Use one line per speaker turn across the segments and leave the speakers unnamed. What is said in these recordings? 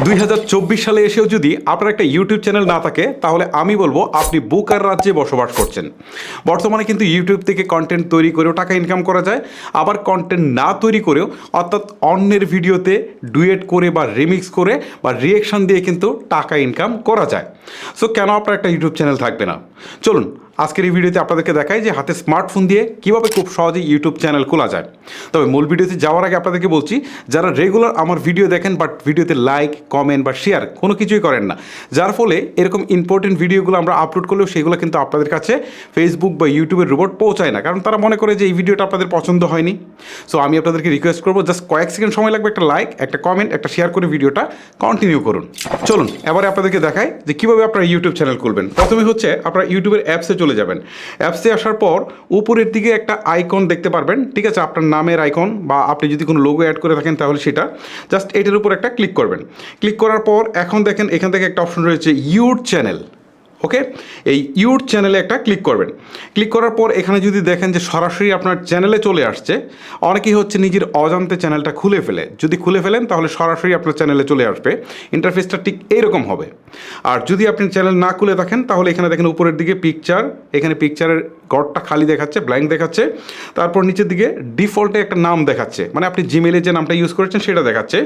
2024 সালে এসেও যদি আপনার একটা ইউটিউব চ্যানেল না থাকে তাহলে আমি বলবো আপনি বোকার রাজ্যে বসবাস করছেন। বর্তমানে কিন্তু ইউটিউব থেকে কন্টেন্ট তৈরি করেও টাকা ইনকাম করা যায়, আবার কন্টেন্ট না তৈরি করেও অর্থাৎ অন্যের ভিডিওতে ডুয়েট করে বা রিমিক্স করে বা রিয়েকশন দিয়ে কিন্তু টাকা ইনকাম করা যায়। সো কেন আপনার একটা ইউটিউব চ্যানেল থাকবে না? চলুন আজকের এই ভিডিওতে আপনাদেরকে দেখাই যে হাতে স্মার্টফোন দিয়ে কীভাবে খুব সহজেই ইউটিউব চ্যানেল খোলা যায়। তবে মূল ভিডিওতে যাওয়ার আগে আপনাদেরকে বলছি, যারা রেগুলার আমার ভিডিও দেখেন বাট ভিডিওতে লাইক কমেন্ট বা শেয়ার কোনো কিছুই করেন না, যার ফলে এরকম ইম্পর্টেন্ট ভিডিওগুলো আমরা আপলোড করলেও সেগুলো কিন্তু আপনাদের কাছে ফেসবুক বা ইউটিউবের রোবট পৌঁছায় না, কারণ তারা মনে করে যে এই ভিডিওটা আপনাদের পছন্দ হয়নি। সো আমি আপনাদেরকে রিকোয়েস্ট করবো, জাস্ট কয়েক সেকেন্ড সময় লাগবে, একটা লাইক একটা কমেন্ট একটা শেয়ার করে ভিডিওটা কন্টিনিউ করুন। চলুন এবারে আপনাদেরকে দেখাই যে কীভাবে আপনারা ইউটিউব চ্যানেল খুলবেন। প্রথমে হচ্ছে আপনারা ইউটিউবের অ্যাপসে চলে যাবেন। অ্যাপসে আসার পর উপরের দিকে একটা আইকন দেখতে পারবেন, ঠিক আছে, আপনার নামের আইকন বা আপনি যদি কোনো লোগো অ্যাড করে থাকেন তাহলে সেটা জাস্ট এটার উপর একটা ক্লিক করবেন। ক্লিক করার পর এখন দেখেন এখান থেকে একটা অপশন রয়েছে ইউর চ্যানেল। ওকে, এই ইউর চ্যানেলে একটা ক্লিক করবেন। ক্লিক করার পর এখানে যদি দেখেন যে সরাসরি আপনার চ্যানেলে চলে আসছে, অনেকেই হচ্ছে নিজের অজান্তে চ্যানেলটা খুলে ফেলে। যদি খুলে ফেলেন তাহলে সরাসরি আপনার চ্যানেলে চলে আসবে, ইন্টারফেসটা ঠিক এইরকম হবে। আর যদি আপনি চ্যানেল না খুলে থাকেন তাহলে এখানে দেখেন উপরের দিকে পিকচার, এখানে পিকচারের ঘরটা খালি দেখাচ্ছে, ব্ল্যাঙ্ক দেখাচ্ছে। তারপর নিচের দিকে ডিফল্টে একটা নাম দেখাচ্ছে, মানে আপনি জিমেলে যে নামটা ইউজ করেছেন সেটা দেখাচ্ছে।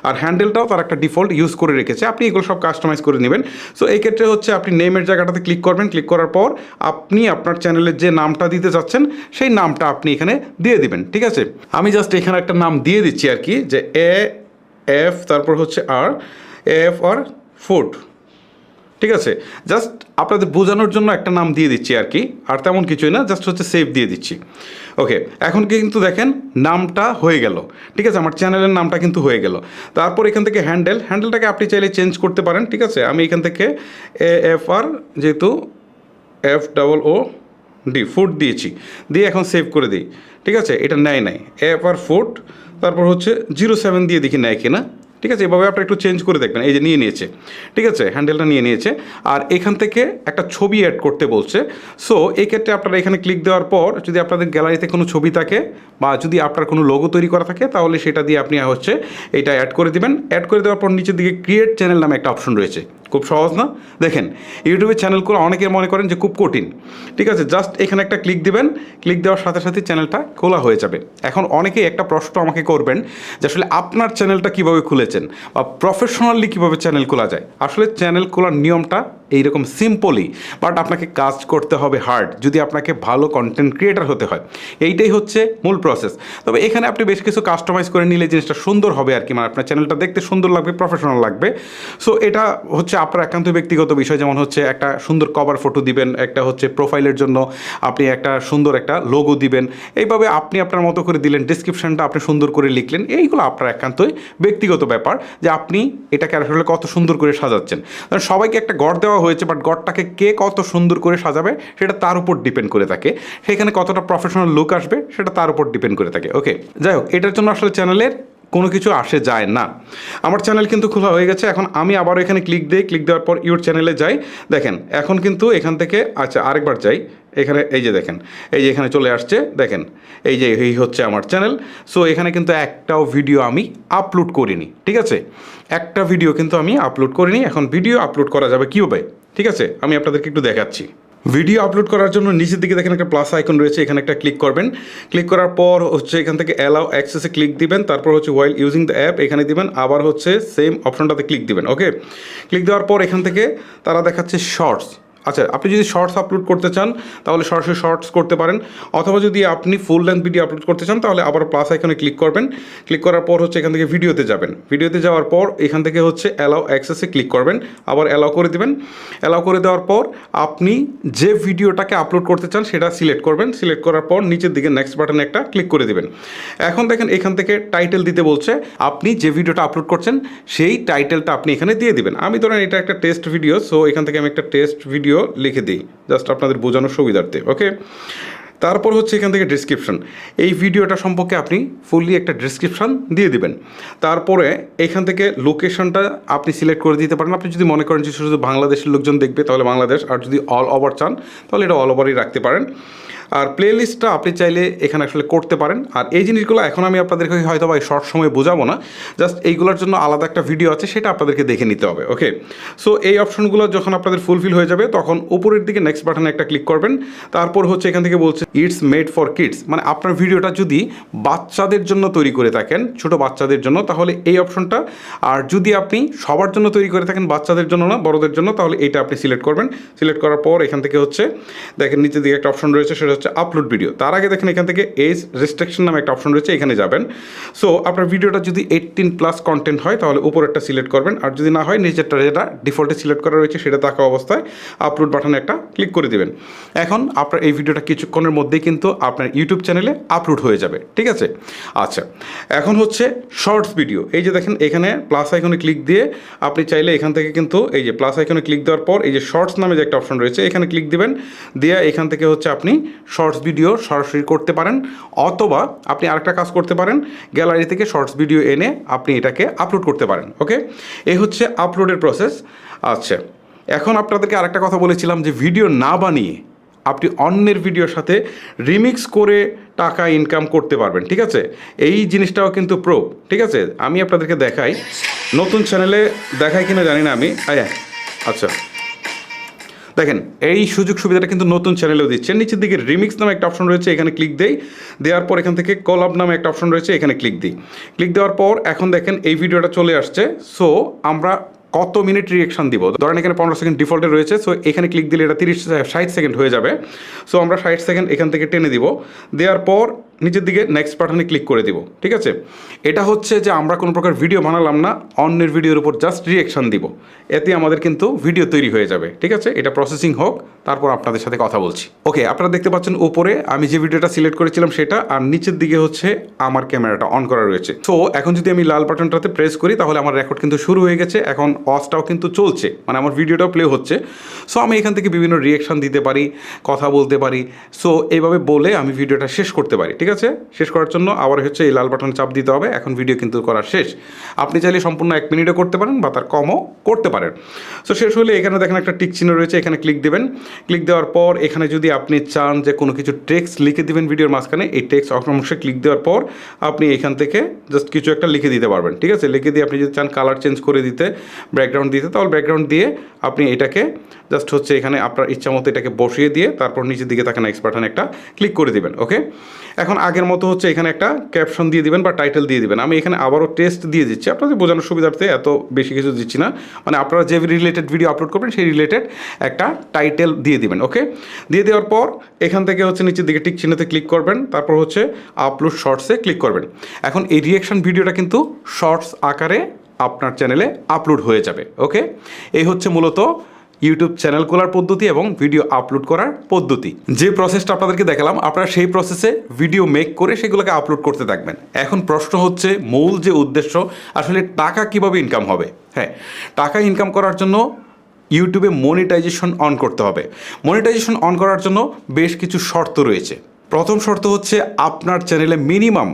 আর হ্যান্ডেলটাও তার একটা ডিফল্ট ইউজ করে রেখেছে, আপনি এগুলো সব কাস্টমাইজ করে নেবেন। সো এই ক্ষেত্রে হচ্ছে আপনি নেমের জায়গাটাতে ক্লিক করবেন। ক্লিক করার পর আপনি আপনার চ্যানেলের যে নামটা দিতে চাচ্ছেন সেই নামটা আপনি এখানে দিয়ে দিবেন, ঠিক আছে। আমি জাস্ট এখানে একটা নাম দিয়ে দিচ্ছি আর কি, যে এফ তারপর হচ্ছে আর এফ আর ফুড, ঠিক আছে। জাস্ট আপনাদের বোঝানোর জন্য একটা নাম দিয়ে দিচ্ছি আর কি, আর তেমন কিছুই না, জাস্ট হচ্ছে সেভ দিয়ে দিচ্ছি। ওকে, এখন কিন্তু দেখেন নামটা হয়ে গেল, ঠিক আছে, আমার চ্যানেলের নামটা কিন্তু হয়ে গেল। তারপর এখান থেকে হ্যান্ডেলটাকে আপনি চাইলে চেঞ্জ করতে পারেন, ঠিক আছে। আমি এখান থেকে এফ আর যেহেতু FOOD ফুড দিয়েছি, দিয়ে এখন সেভ করে দিই, ঠিক আছে। এটা নেয় নাই এফ আর ফুড, তারপর হচ্ছে 07 দিয়ে দেখি নেয় কিনা, ঠিক আছে। এভাবে আপনারা একটু চেঞ্জ করে দেখবেন, এই যে নিয়ে নিয়েছে, ঠিক আছে, হ্যান্ডেলটা নিয়ে নিয়েছে। আর এখান থেকে একটা ছবি অ্যাড করতে বলছে। সো এই ক্ষেত্রে আপনারা এখানে ক্লিক দেওয়ার পর যদি আপনাদের গ্যালারিতে কোনো ছবি থাকে বা যদি আপনার কোনো লোগো তৈরি করা থাকে তাহলে সেটা দিয়ে আপনি হচ্ছে এটা অ্যাড করে দিবেন। অ্যাড করে দেওয়ার পর নিচের দিকে ক্রিয়েট চ্যানেল নামে একটা অপশন রয়েছে, খুব সহজ না? দেখেন ইউটিউবে চ্যানেল করে অনেকের মনে করেন যে খুব কঠিন, ঠিক আছে। জাস্ট এখানে একটা ক্লিক দিবেন, ক্লিক দেওয়ার সাথে সাথে চ্যানেলটা খোলা হয়ে যাবে। এখন অনেকেই একটা প্রশ্ন আমাকে করবেন যে আসলে আপনার চ্যানেলটা কীভাবে খুলেছেন বা প্রফেশনালি কীভাবে চ্যানেল খোলা যায়। আসলে চ্যানেল খোলার নিয়মটা এইরকম সিম্পলই, বাট আপনাকে কাজ করতে হবে হার্ড যদি আপনাকে ভালো কন্টেন্ট ক্রিয়েটার হতে হয়। এইটাই হচ্ছে মূল প্রসেস। তবে এখানে আপনি বেশ কিছু কাস্টমাইজ করে নিলে জিনিসটা সুন্দর হবে আর কি, মানে আপনার চ্যানেলটা দেখতে সুন্দর লাগবে, প্রফেশনাল লাগবে। সো এটা হচ্ছে আপনার একান্ত ব্যক্তিগত বিষয়, যেমন হচ্ছে একটা সুন্দর কভার ফটো দিবেন, একটা হচ্ছে প্রোফাইলের জন্য আপনি একটা সুন্দর একটা লোগো দিবেন, এইভাবে আপনি আপনার মতো করে দিলেন, ডিসক্রিপশনটা আপনি সুন্দর করে লিখলেন। এইগুলো আপনার একান্তই ব্যক্তিগত ব্যাপার যে আপনি এটাকে আসলে কত সুন্দর করে সাজাচ্ছেন। কারণ সবাইকে একটা গড় দেওয়া হয়েছে, বাট গড়টাকে কে কত সুন্দর করে সাজাবে সেটা তার উপর ডিপেন্ড করে থাকে, সেখানে কতটা প্রফেশনাল লুক আসবে সেটা তার উপর ডিপেন্ড করে থাকে। ওকে, যাই হোক, এটার জন্য আসলে চ্যানেলের কোনো কিছু আসে যায় না। আমার চ্যানেল কিন্তু খোলা হয়ে গেছে। এখন আমি আবারও এখানে ক্লিক দিই, ক্লিক দেওয়ার পর ইউর চ্যানেলে যাই। দেখেন এখন কিন্তু এখান থেকে, আচ্ছা আরেকবার যাই, এখানে এই যে দেখেন, এই যে এখানে চলে আসছে, দেখেন এই যে এই হচ্ছে আমার চ্যানেল। সো এখানে কিন্তু একটাও ভিডিও আমি আপলোড করিনি, ঠিক আছে, একটা ভিডিও কিন্তু আমি আপলোড করিনি। এখন ভিডিও আপলোড করা যাবে কীভাবে, ঠিক আছে, আমি আপনাদেরকে একটু দেখাচ্ছি। ভিডিও আপলোড করার জন্য নিচের দিকে দেখেন একটা প্লাস আইকন রয়েছে, এখানে একটা ক্লিক করবেন। ক্লিক করার পর হচ্ছে এখান থেকে অ্যালাউ অ্যাক্সেসে ক্লিক দিবেন, তারপর হচ্ছে ওয়াইল ইউজিং দ্য অ্যাপ এখানে দিবেন, আবার হচ্ছে সেম অপশনটাতে ক্লিক দিবেন। ওকে, ক্লিক দেওয়ার পর এখান থেকে তারা দেখাচ্ছে শর্টস। আচ্ছা, আপনি যদি শর্টস আপলোড করতে চান তাহলে সরাসরি শর্টস করতে পারেন, অথবা যদি আপনি ফুল লেন্থ ভিডিও আপলোড করতে চান তাহলে আবার প্লাস আইকনে ক্লিক করবেন। ক্লিক করার পর হচ্ছে এখান থেকে ভিডিওতে যাবেন। ভিডিওতে যাওয়ার পর এখান থেকে হচ্ছে অ্যালাউ অ্যাক্সেসে ক্লিক করবেন, আবার অ্যালাউ করে দিবেন। অ্যালাউ করে দেওয়ার পর আপনি যে ভিডিওটাকে আপলোড করতে চান সেটা সিলেক্ট করবেন। সিলেক্ট করার পর নিচের দিকে নেক্সট বাটনে একটা ক্লিক করে দিবেন। এখন দেখেন এখান থেকে টাইটেল দিতে বলছে, আপনি যে ভিডিওটা আপলোড করছেন সেই টাইটেলটা আপনি এখানে দিয়ে দিবেন। আমি ধরেন এটা একটা টেস্ট ভিডিও, সো এখান থেকে আমি একটা টেস্ট ভিডিও লিখে দিই, জাস্ট আপনাদের বোঝানোর সুবিধার্থে। ওকে, তারপর হচ্ছে এখান থেকে ডিসক্রিপশন, এই ভিডিওটা সম্পর্কে আপনি ফুললি একটা ডিসক্রিপশন দিয়ে দিবেন। তারপরে এখান থেকে লোকেশনটা আপনি সিলেক্ট করে দিতে পারেন। আপনি যদি মনে করেন যে শুধু বাংলাদেশের লোকজন দেখবে তাহলে বাংলাদেশ, আর যদি অল ওভার চান তাহলে এটা অল ওভারই রাখতে পারেন। আর প্লে লিস্টটা আপনি চাইলে এখানে আসলে করতে পারেন। আর এই জিনিসগুলো এখন আমি আপনাদেরকে হয়তো বা শর্ট সময় বোঝাবো না, জাস্ট এইগুলোর জন্য আলাদা একটা ভিডিও আছে, সেটা আপনাদেরকে দেখে নিতে হবে। ওকে, সো এই অপশনগুলো যখন আপনাদের ফুলফিল হয়ে যাবে তখন উপরের দিকে নেক্সট বাটনে একটা ক্লিক করবেন। তারপর হচ্ছে এখান থেকে বলছে ইটস মেড ফর কিডস, মানে আপনার ভিডিওটা যদি বাচ্চাদের জন্য তৈরি করে থাকেন, ছোট বাচ্চাদের জন্য, তাহলে এই অপশনটা। আর যদি আপনি সবার জন্য তৈরি করে থাকেন, বাচ্চাদের জন্য না বড়দের জন্য, তাহলে এইটা আপনি সিলেক্ট করবেন। সিলেক্ট করার পর এখান থেকে হচ্ছে দেখেন নিচের দিকে একটা অপশন রয়েছে, সেটা হচ্ছে আপলোড ভিডিও। তার আগে দেখেন এখান থেকে এজ রেস্ট্রিকশন নামে একটা অপশন রয়েছে, এখানে যাবেন। সো আপনার ভিডিওটা যদি 18+ কন্টেন্ট হয় তাহলে উপরেরটা সিলেক্ট করবেন, আর যদি না হয় নিচেরটা যেটা ডিফল্টে সিলেক্ট করা রয়েছে সেটা থাকা অবস্থায় আপলোড বাটনে একটা ক্লিক করে দিবেন। এখন আপনার এই ভিডিওটা কিছুক্ষণের মধ্যেই কিন্তু আপনার ইউটিউব চ্যানেলে আপলোড হয়ে যাবে, ঠিক আছে? আচ্ছা, এখন হচ্ছে শর্টস ভিডিও। এই যে দেখেন এখানে প্লাস আইকনে ক্লিক দিয়ে আপনি চাইলে এখান থেকে কিন্তু এই যে প্লাস আইকনে ক্লিক দেওয়ার পর এই যে শর্টস নামে যে একটা অপশন রয়েছে এখানে ক্লিক দিবেন, দিয়ে এখান থেকে হচ্ছে আপনি শর্টস ভিডিও সরাসরি করতে পারেন, অথবা আপনি আরেকটা কাজ করতে পারেন, গ্যালারি থেকে শর্টস ভিডিও এনে আপনি এটাকে আপলোড করতে পারেন। ওকে, এই হচ্ছে আপলোডের প্রসেস। আচ্ছা, এখন আপনাদেরকে আরেকটা কথা বলেছিলাম যে ভিডিও না বানিয়ে আপনি অন্যের ভিডিওর সাথে রিমিক্স করে টাকা ইনকাম করতে পারবেন, ঠিক আছে? এই জিনিসটাও কিন্তু প্রুফ, ঠিক আছে? আমি আপনাদেরকে দেখাই, নতুন চ্যানেলে দেখাই কিনা জানি না আমি। আচ্ছা দেখেন এই সুযোগ সুবিধাটা কিন্তু নতুন চ্যানেলেও দিচ্ছে। নিচের দিকে রিমিক্স নামে একটা অপশন রয়েছে, এখানে ক্লিক দেওয়ার পর এখান থেকে কলাব নামে একটা অপশন রয়েছে, এখানে ক্লিক দেওয়ার পর এখন দেখেন এই ভিডিওটা চলে আসছে। সো আমরা কত মিনিট রিয়েকশন দিব, ধরেন এখানে 15 সেকেন্ড ডিফল্টে রয়েছে। সো এখানে ক্লিক দিলে এটা 60 সেকেন্ড হয়ে যাবে। সো আমরা 60 সেকেন্ড এখান থেকে টেনে দিব, দেওয়ার পর নিচের দিকে নেক্সট বাটনে ক্লিক করে দিব, ঠিক আছে? এটা হচ্ছে যে আমরা কোনো প্রকার ভিডিও বানালাম না, অন্যের ভিডিওর উপর জাস্ট রিয়েকশন দিব, এতে আমাদের কিন্তু ভিডিও তৈরি হয়ে যাবে, ঠিক আছে? এটা প্রসেসিং হোক, তারপর আপনাদের সাথে কথা বলছি। ওকে, আপনারা দেখতে পাচ্ছেন উপরে আমি যে ভিডিওটা সিলেক্ট করেছিলাম সেটা, আর নিচের দিকে হচ্ছে আমার ক্যামেরাটা অন করা রয়েছে। সো এখন যদি আমি লাল বাটনটাতে প্রেস করি তাহলে আমার রেকর্ড কিন্তু শুরু হয়ে গেছে, এখন ওয়াচটাও কিন্তু চলছে, মানে আমার ভিডিওটাও প্লে হচ্ছে। সো আমি এখান থেকে বিভিন্ন রিয়েকশন দিতে পারি, কথা বলতে পারি। সো এইভাবে বলে আমি ভিডিওটা শেষ করতে পারি, ঠিক আছে? শেষ করার জন্য আবার হচ্ছে এই লাল বাটন চাপ দিতে হবে। এখন ভিডিও কিন্তু করা শেষ। আপনি চাইলে সম্পূর্ণ 1 মিনিটও করতে পারেন বা তার কমও করতে পারেন। সো শেষ হলে এখানে দেখেন একটা টিক চিহ্ন রয়েছে, এখানে ক্লিক দেবেন। ক্লিক দেওয়ার পর এখানে যদি আপনি চান যে কোনো কিছু টেক্সট লিখে দিবেন ভিডিওর মাঝখানে, এই টেক্সট অংশে ক্লিক দেওয়ার পর আপনি এখান থেকে জাস্ট কিছু একটা লিখে দিতে পারবেন, ঠিক আছে? লিখে দিয়ে আপনি যদি চান কালার চেঞ্জ করে দিতে, ব্যাকগ্রাউন্ড দিতে, তাহলে ব্যাকগ্রাউন্ড দিয়ে আপনি এটাকে জাস্ট হচ্ছে এখানে আপনার ইচ্ছা মতো এটাকে বসিয়ে দিয়ে তারপর নিচের দিকে তাকে নেক্সট বাটন একটা ক্লিক করে দিবেন। ওকে, এখন আগের মতো হচ্ছে এখানে একটা ক্যাপশন দিয়ে দিবেন বা টাইটেল দিয়ে দিবেন। আমি এখানে আবারও টেস্ট দিয়ে দিচ্ছি আপনাদের বোঝানোর সুবিধার্থে, এত বেশি কিছু দিচ্ছি না। মানে আপনারা যে রিলেটেড ভিডিও আপলোড করবেন সেই রিলেটেড একটা টাইটেল দিয়ে দিবেন। ওকে, দিয়ে দেওয়ার পর এখান থেকে হচ্ছে নিচের দিকে টিক চিহ্নতে ক্লিক করবেন, তারপর হচ্ছে আপলোড শর্টসে ক্লিক করবেন। এখন এই রিয়েকশন ভিডিওটা কিন্তু শর্টস আকারে আপনার চ্যানেলে আপলোড হয়ে যাবে। ওকে, এই হচ্ছে মূলত ইউটিউব চ্যানেল খোলার পদ্ধতি এবং ভিডিও আপলোড করার পদ্ধতি। যে প্রসেসটা আপনাদেরকে দেখালাম, আপনারা সেই প্রসেসে ভিডিও মেক করে সেগুলোকে আপলোড করতে থাকবেন। এখন প্রশ্ন হচ্ছে মূল যে উদ্দেশ্য, আসলে টাকা কিভাবে ইনকাম হবে? হ্যাঁ, টাকা ইনকাম করার জন্য ইউটিউবে মনিটাইজেশন অন করতে হবে। মনিটাইজেশন অন করার জন্য বেশ কিছু শর্ত রয়েছে। প্রথম শর্ত হচ্ছে আপনার চ্যানেলে মিনিমাম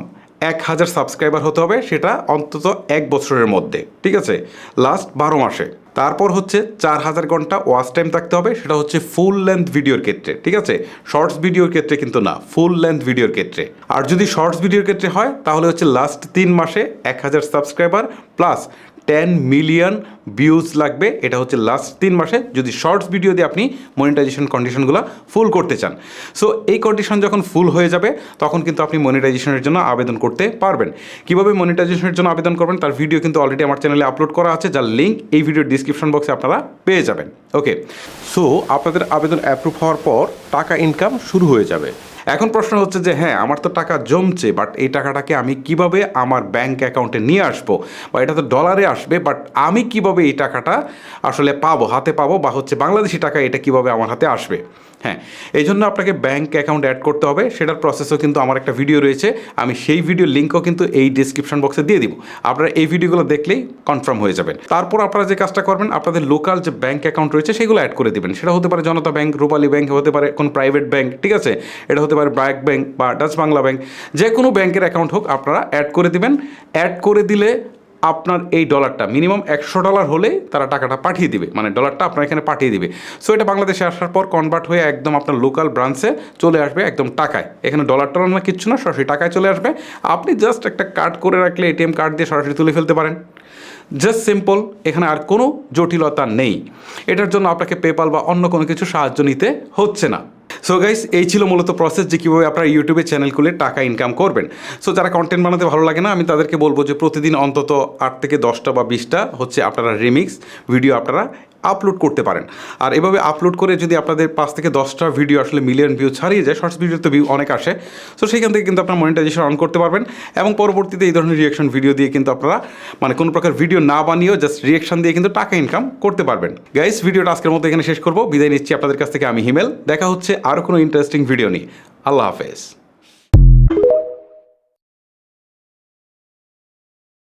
1000 সাবস্ক্রাইবার হতে হবে, সেটা অন্তত 1 বছরের মধ্যে, ঠিক আছে? লাস্ট 12 মাসে। তারপর হচ্ছে 4000 ঘন্টা ওয়াচ টাইম থাকতে হবে, সেটা হচ্ছে ফুল লেন্থ ভিডিওর ক্ষেত্রে, ঠিক আছে? শর্টস ভিডিওর ক্ষেত্রে কিন্তু না, ফুল লেন্থ ভিডিওর ক্ষেত্রে। আর যদি শর্টস ভিডিওর ক্ষেত্রে হয় তাহলে হচ্ছে লাস্ট 3 মাসে 1000 সাবস্ক্রাইবার প্লাস 10 মিলিয়ন ভিউজ লাগবে। এটা হচ্ছে লাস্ট 3 মাসে যদি শর্টস ভিডিও দিয়ে আপনি মনিটাইজেশন কন্ডিশনগুলো ফুল করতে চান। সো এই কন্ডিশন যখন ফুল হয়ে যাবে তখন কিন্তু আপনি মনিটাইজেশনের জন্য আবেদন করতে পারবেন। কীভাবে মনিটাইজেশনের জন্য আবেদন করবেন তার ভিডিও কিন্তু অলরেডি আমার চ্যানেলে আপলোড করা আছে, যার লিঙ্ক এই ভিডিওর ডিসক্রিপশন বক্সে আপনারা পেয়ে যাবেন। ওকে, সো আপনাদের আবেদন অ্যাপ্রুভ হওয়ার পর টাকা ইনকাম শুরু হয়ে যাবে। এখন প্রশ্ন হচ্ছে যে হ্যাঁ, আমার তো টাকা জমছে, বাট এই টাকাটাকে আমি কিভাবে আমার ব্যাংক অ্যাকাউন্টে নিয়ে আসবো, বা এটা তো ডলারে আসবে, বাট আমি কিভাবে এই টাকাটা আসলে পাবো, হাতে পাবো, বা হচ্ছে বাংলাদেশি টাকা এটা কিভাবে আমার হাতে আসবে? হ্যাঁ, এই জন্য আপনাকে ব্যাংক অ্যাকাউন্ট অ্যাড করতে হবে। সেটার প্রসেসও কিন্তু আমার একটা ভিডিও রয়েছে, আমি সেই ভিডিওর লিঙ্কও কিন্তু এই ডিসক্রিপশন বক্সে দিয়ে দিব। আপনারা এই ভিডিওগুলো দেখলেই কনফার্ম হয়ে যাবেন। তারপর আপনারা যে কাজটা করবেন, আপনাদের লোকাল যে ব্যাংক অ্যাকাউন্ট রয়েছে সেগুলো অ্যাড করে দিবেন। সেটা হতে পারে জনতা ব্যাংক, রূপালী ব্যাংক, হতে পারে কোন প্রাইভেট ব্যাংক, ঠিক আছে? এটা হতে পারে ব্র্যাক ব্যাংক বা ডাচ বাংলা ব্যাংক, যে কোনো ব্যাংকের অ্যাকাউন্ট হোক আপনারা অ্যাড করে দিবেন। অ্যাড করে দিলে আপনার এই ডলারটা মিনিমাম $100 হলে তারা টাকাটা পাঠিয়ে দিবে, মানে ডলারটা আপনার এখানে পাঠিয়ে দিবে। সো এটা বাংলাদেশে আসার পর কনভার্ট হয়ে একদম আপনার লোকাল ব্রাঞ্চে চলে আসবে একদম টাকায়। এখানে ডলার টলার না কিচ্ছু না, সরাসরি টাকায় চলে আসবে। আপনি জাস্ট একটা কার্ড করে রাখলে এটিএম কার্ড দিয়ে সরাসরি তুলে ফেলতে পারেন। জাস্ট সিম্পল, এখানে আর কোনো জটিলতা নেই। এটার জন্য আপনাকে পেপাল বা অন্য কোনো কিছু সাহায্য নিতে হচ্ছে না। সো গাইস, এই ছিল মূলত প্রসেস যে কীভাবে আপনারা ইউটিউবে চ্যানেল খুলে টাকা ইনকাম করবেন। সো যারা কন্টেন্ট বানাতে ভালো লাগে না, আমি তাদেরকে বলবো যে প্রতিদিন অন্তত 8 থেকে 10টা বা 20টা হচ্ছে আপনারা রিমিক্স ভিডিও আপনারা আপলোড করতে পারেন। আর এভাবে আপলোড করে যদি আপনাদের 5 থেকে 10টা ভিডিও আসলে মিলিয়ন ভিউ ছাড়িয়ে যায়, শর্টস ভিডিওতে ভিউ অনেক আসে, সো সেখান থেকে কিন্তু আপনার মনিটাইজেশন অন করতে পারবেন। এবং পরবর্তীতে এই ধরনের রিয়েকশন ভিডিও দিয়ে কিন্তু আপনারা মানে কোনো প্রকার ভিডিও না বানিয়েও জাস্ট রিয়েকশন দিয়ে কিন্তু টাকা ইনকাম করতে পারবেন। গাইস, ভিডিওটা আজকের মতো এখানে শেষ করবো। বিদায় নিচ্ছি আপনাদের কাছ থেকে, আমি হিমেল। দেখা হচ্ছে আরও কোনো ইন্টারেস্টিং ভিডিও নিয়ে। আল্লাহ হাফেজ।